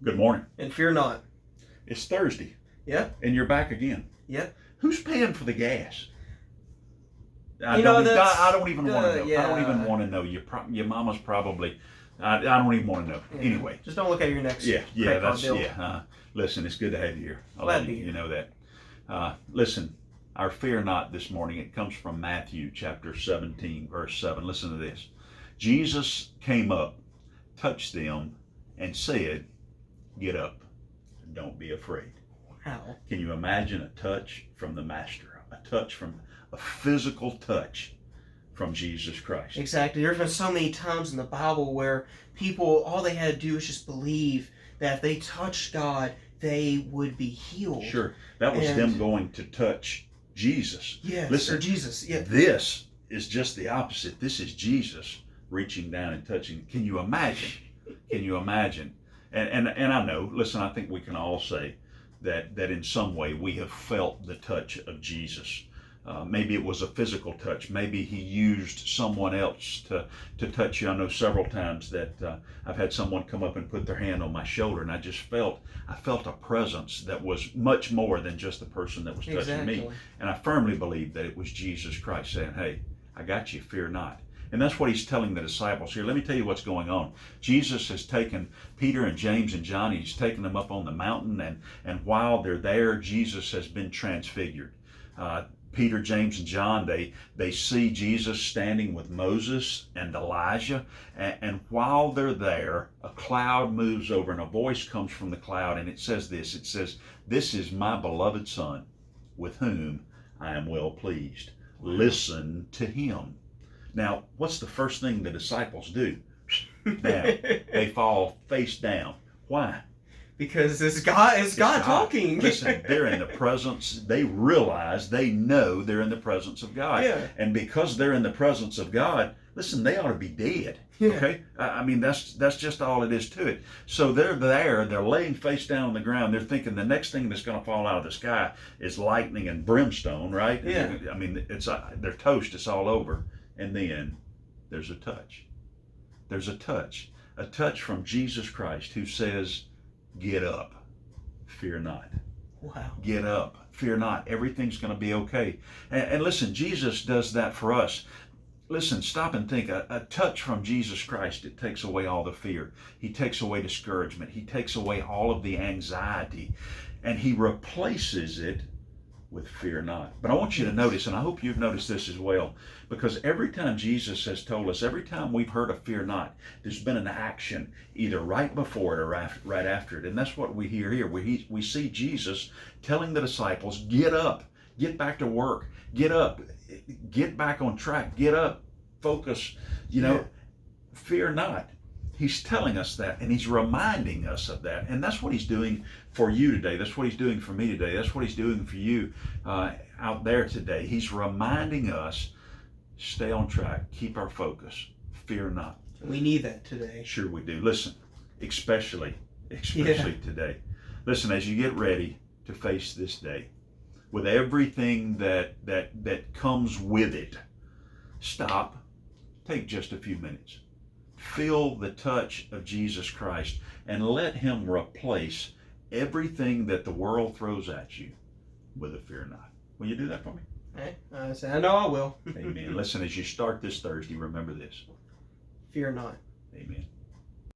Good morning. And fear not. It's Thursday. Yep. And you're back again. Yep. Who's paying for the gas? You know, I don't even want to know. yeah. I don't even want to know. Your mama's probably. I don't even want to know. Yeah. Anyway. Just don't look at your next Yeah. That's bill. yeah. Listen, it's good to have you here. Glad to be here. You know that. Listen, our fear not this morning. It comes from Matthew chapter 17, verse 7. Listen to this. Jesus came up, touched them, and said, "Get up. Don't be afraid." Wow. Can you imagine a touch from the Master? A physical touch from Jesus Christ. Exactly. There's been so many times in the Bible where people, all they had to do was just believe that if they touched God, they would be healed. Sure. That was them going to touch Jesus. Yes. Listen, Or Jesus. Yeah. This is just the opposite. This is Jesus reaching down and touching. Can you imagine? Can you imagine? And I know, listen, I think we can all say that in some way we have felt the touch of Jesus. Maybe it was a physical touch. Maybe he used someone else to touch you. I know several times that I've had someone come up and put their hand on my shoulder, and I felt a presence that was much more than just the person that was touching me. And I firmly believe that it was Jesus Christ saying, "Hey, I got you, fear not." And that's what he's telling the disciples here. Let me tell you what's going on. Jesus has taken Peter and James and John, he's taken them up on the mountain, and while they're there, Jesus has been transfigured. Peter, James, and John, they see Jesus standing with Moses and Elijah, and while they're there, a cloud moves over, and a voice comes from the cloud, and it says this. It says, "This is my beloved Son, with whom I am well pleased. Listen to him." Now, what's the first thing the disciples do? Now, they fall face down. Why? Because it's God talking. Listen, they're in the presence. They realize, they know they're in the presence of God. Yeah. And because they're in the presence of God, listen, they ought to be dead. Yeah. Okay? I mean, that's just all it is to it. So they're there, they're laying face down on the ground. They're thinking the next thing that's going to fall out of the sky is lightning and brimstone, right? Yeah. I mean, they're toast, it's all over. And then there's a touch. There's a touch from Jesus Christ who says, "Get up, fear not." Wow. Get up, fear not. Everything's going to be okay. And listen, Jesus does that for us. Listen, stop and think. A touch from Jesus Christ, it takes away all the fear. He takes away discouragement. He takes away all of the anxiety. And he replaces it with fear not. But I want you to notice, and I hope you've noticed this as well, because every time Jesus has told us, every time we've heard of fear not, there's been an action either right before it or right after it. And that's what we hear here. We see Jesus telling the disciples, "Get up, get back to work, get up, get back on track, get up, focus, fear not." He's telling us that, and he's reminding us of that. And that's what he's doing for you today. That's what he's doing for me today. That's what he's doing for you out there today. He's reminding us, stay on track, keep our focus, fear not. We need that today. Sure we do. Listen, especially today. Listen, as you get ready to face this day, with everything that comes with it, stop, take just a few minutes. Feel the touch of Jesus Christ and let him replace everything that the world throws at you with a fear not. Will you do that for me? Hey, I know I will. Amen. Listen, as you start this Thursday, remember this. Fear not. Amen.